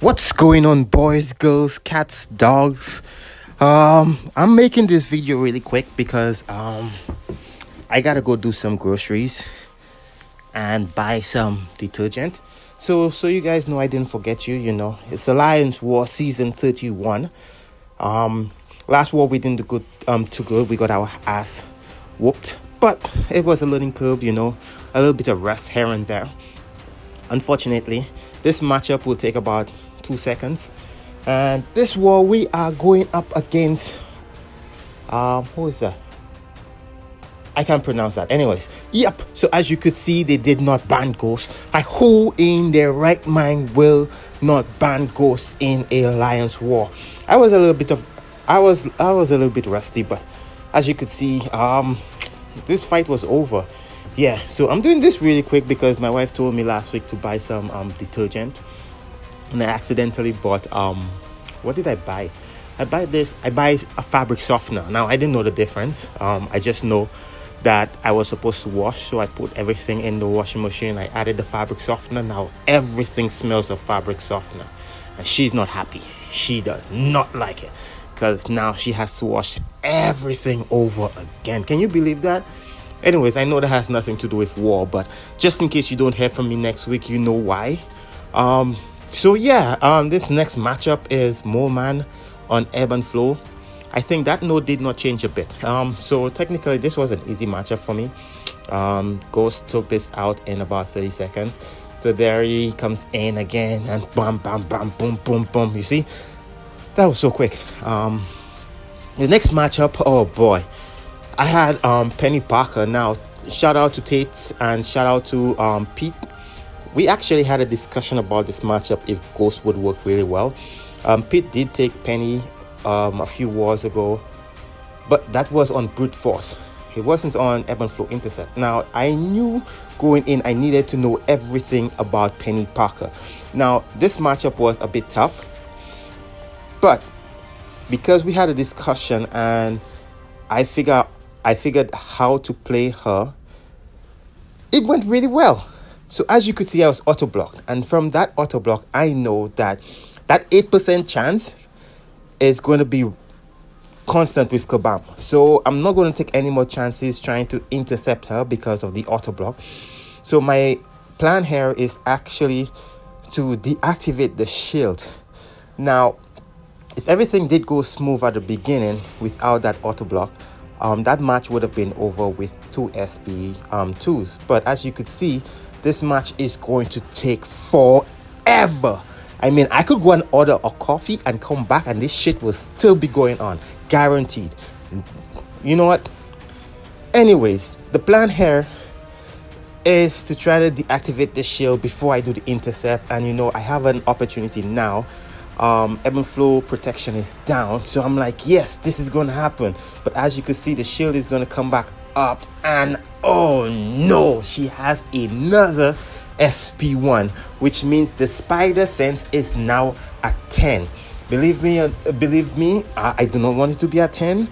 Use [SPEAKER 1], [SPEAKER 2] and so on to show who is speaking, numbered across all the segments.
[SPEAKER 1] What's going on, boys, girls, cats, dogs? I'm making this video really quick because I gotta go do some groceries and buy some detergent. So you guys know I didn't forget you. You know, it's Alliance War Season 31. Last war we didn't do good. Too good. We got our ass whooped, but it was a learning curve. You know, a little bit of rest here and there. Unfortunately, this matchup will take about 2 seconds, and this war we are going up against who is that? I can't pronounce that. Anyways, yep. So as you could see, they did not ban Ghost. Like, who in their right mind will not ban Ghost in a Alliance war? I was a little bit rusty, but as you could see, this fight was over. Yeah, so I'm doing this really quick because my wife told me last week to buy some detergent, and I accidentally bought what did I buy? I buy a fabric softener. Now, I didn't know the difference. I just know that I was supposed to wash, so I put everything in the washing machine. I added the fabric softener. Now everything smells of fabric softener, and she's not happy. She does not like it because now she has to wash everything over again. Can you believe that? Anyways, I know that has nothing to do with war, but just in case you don't hear from me next week, you know why. So yeah, this next matchup is Mole Man on Ebb and Flow. I think that note did not change a bit. So technically this was an easy matchup for me. Ghost took this out in about 30 seconds. So there he comes in again, and bam, bam, bam, boom, boom, boom. You see, that was so quick. The next matchup, oh boy, I had Penny Parker. Now, shout out to Tate and shout out to Pete. We actually had a discussion about this matchup if Ghost would work really well. Pete did take Penny a few wars ago, but that was on brute force. It wasn't on ebb and flow intercept. Now, I knew going in I needed to know everything about Penny Parker. Now, this matchup was a bit tough, but because we had a discussion and I figured how to play her, it went really well. So as you could see, I was auto blocked, and from that auto block, I know that 8% chance is going to be constant with Kabam. So I'm not going to take any more chances trying to intercept her because of the auto block. So my plan here is actually to deactivate the shield. Now, if everything did go smooth at the beginning without that auto block, that match would have been over with 2 SP2s. But as you could see, this match is going to take forever. I mean, I could go and order a coffee and come back and this shit will still be going on. Guaranteed. You know what? Anyways, the plan here is to try to deactivate the shield before I do the intercept. And you know, I have an opportunity now. Ebb and flow protection is down, so I'm like, yes, this is going to happen. But as you can see, the shield is going to come back up, and oh no, she has another SP1, which means the spider sense is now at 10. Believe me, I do not want it to be at 10,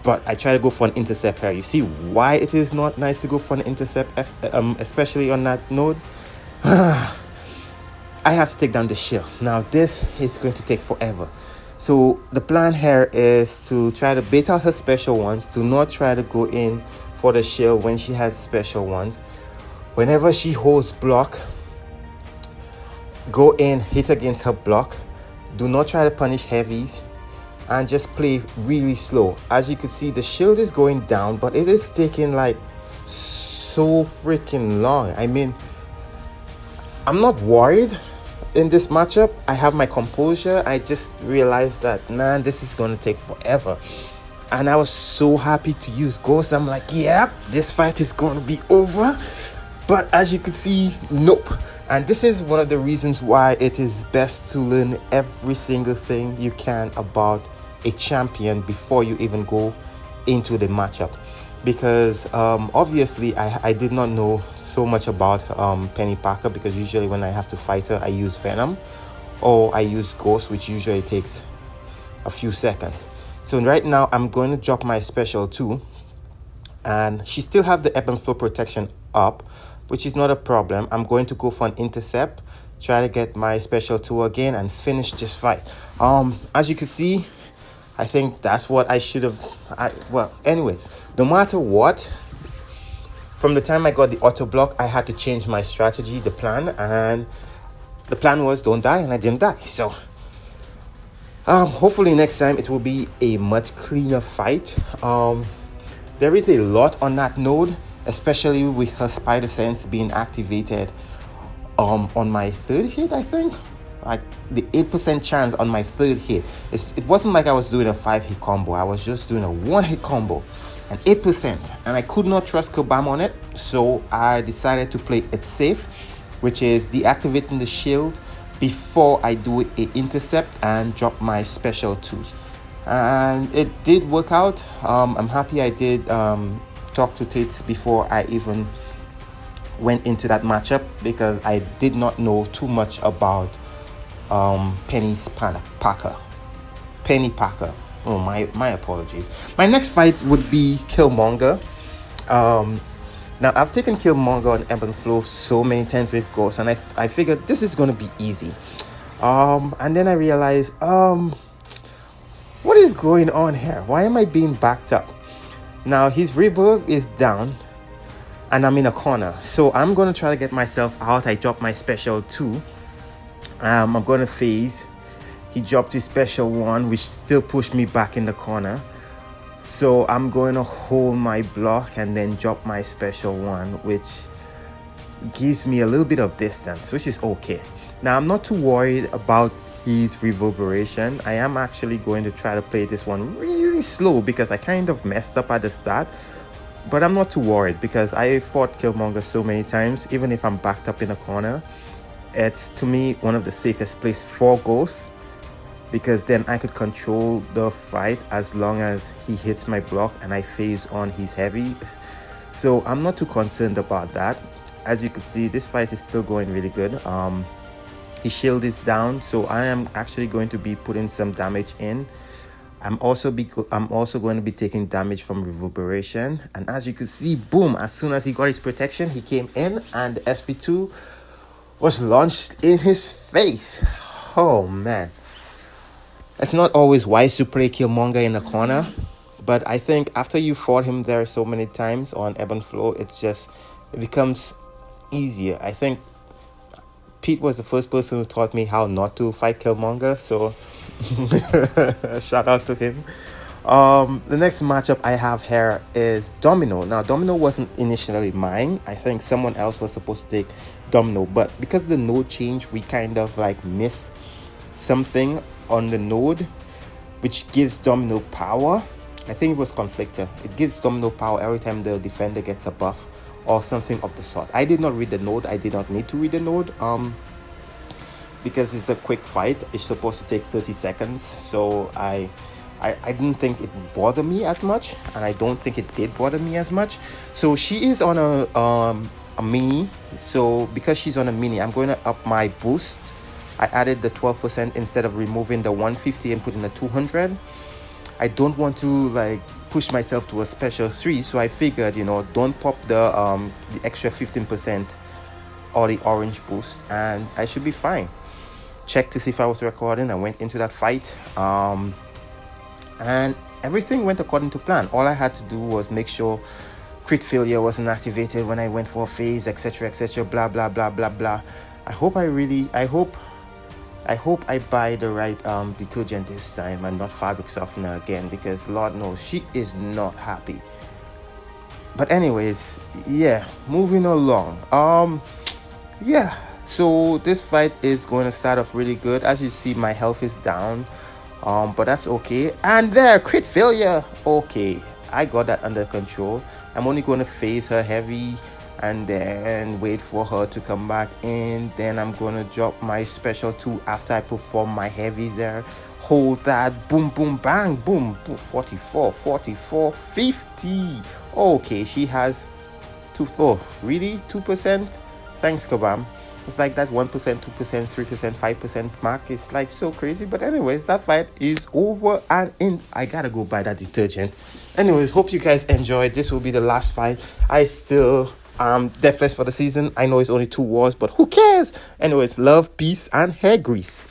[SPEAKER 1] but I try to go for an intercept here. You see why it is not nice to go for an intercept, especially on that node. I have to take down the shield. Now this is going to take forever. So the plan here is to try to bait out her special ones. Do not try to go in for the shield when she has special ones. Whenever she holds block, go in, hit against her block. Do not try to punish heavies and just play really slow. As you can see, the shield is going down, but it is taking like so freaking long. I mean, I'm not worried in this matchup. I have my composure. I just realized that, man, this is going to take forever. And I was so happy to use Ghost. I'm like, yeah, this fight is going to be over. But as you can see, nope. And this is one of the reasons why it is best to learn every single thing you can about a champion before you even go into the matchup. Because obviously I did not know so much about Penny Parker, because usually when I have to fight her, I use Venom or I use Ghost, which usually takes a few seconds. So right now I'm going to drop my special 2, and she still have the ebb and flow protection up, which is not a problem. I'm going to go for an intercept try to get my special 2 again and finish this fight. As you can see, I think that's what I should have. Well, anyways, no matter what, from the time I got the auto block, I had to change my strategy, the plan, and the plan was don't die, and I didn't die. So hopefully next time it will be a much cleaner fight. There is a lot on that node, especially with her spider sense being activated on my 3rd hit. I think like the 8% chance on my 3rd hit, it wasn't like I was doing a 5-hit combo. I was just doing a 1-hit combo, and 8%, and I could not trust Kabam on it, so I decided to play it safe, which is deactivating the shield before I do a intercept and drop my special 2s. And it did work out. I'm happy I did talk to Tates before I even went into that matchup, because I did not know too much about Penny Parker. Oh, my apologies. My next fight would be Killmonger. Now I've taken Killmonger on Ebb and Flow so many times with Ghost, and I figured this is gonna be easy. And then I realized, what is going on here? Why am I being backed up? Now his reverb is down, and I'm in a corner, so I'm gonna try to get myself out. I dropped my special 2. I'm gonna phase. He dropped his special 1, which still pushed me back in the corner. So I'm going to hold my block and then drop my special 1, which gives me a little bit of distance, which is okay. Now I'm not too worried about his reverberation. I am actually going to try to play this one really slow, because I kind of messed up at the start. But I'm not too worried, because I fought Killmonger so many times. Even if I'm backed up in a corner, it's to me one of the safest places for Ghost, because then I could control the fight as long as he hits my block and I phase on his heavy. So I'm not too concerned about that. As you can see, this fight is still going really good. His shield is down, so I am actually going to be putting some damage in. I'm also going to be taking damage from reverberation, and as you can see, boom, as soon as he got his protection, he came in and the SP2 was launched in his face. Oh man, it's not always wise to play Killmonger in a corner, but I think after you fought him there so many times on Ebb and Flow, it becomes easier. I think Pete was the first person who taught me how not to fight Killmonger, so shout out to him. The next matchup I have here is Domino. Now Domino wasn't initially mine. I think someone else was supposed to take Domino, but because the node change, we kind of like miss something on the node, which gives Domino power. I think it was Conflictor. It gives Domino power every time the defender gets a buff or something of the sort. I did not read the node. I did not need to read the node because it's a quick fight. It's supposed to take 30 seconds, so I didn't think it would bother me as much, and I don't think it did bother me as much. So she is on a mini, so because she's on a mini, I'm going to up my boost. I added the 12% instead of removing the 150 and putting the 200. I don't want to like push myself to a special 3, so I figured, you know, don't pop the extra 15% or the orange boost, and I should be fine. Checked to see if I was recording. I went into that fight, and everything went according to plan. All I had to do was make sure crit failure wasn't activated when I went for a phase, etc, blah blah blah blah blah. I hope I buy the right detergent this time and not fabric softener again, because Lord knows she is not happy. But anyways, yeah, moving along. Yeah, so this fight is going to start off really good. As you see, my health is down, but that's okay. And there, crit failure. Okay, I got that under control. I'm only going to phase her heavy and then wait for her to come back in. Then I'm gonna drop my special 2 after I perform my heavies there. Hold that, boom boom bang, boom, boom. 44, 50. Okay, she has 2. Oh really, 2%? Thanks Kabam. It's like that 1%, 2%, 3%, 5% mark is like so crazy. But anyways, that fight is over and in. I gotta go buy that detergent. Anyways, hope you guys enjoyed. This will be the last fight. I still Deathless for the season. I know it's only 2 wars, but who cares? Anyways, love, peace, and hair grease.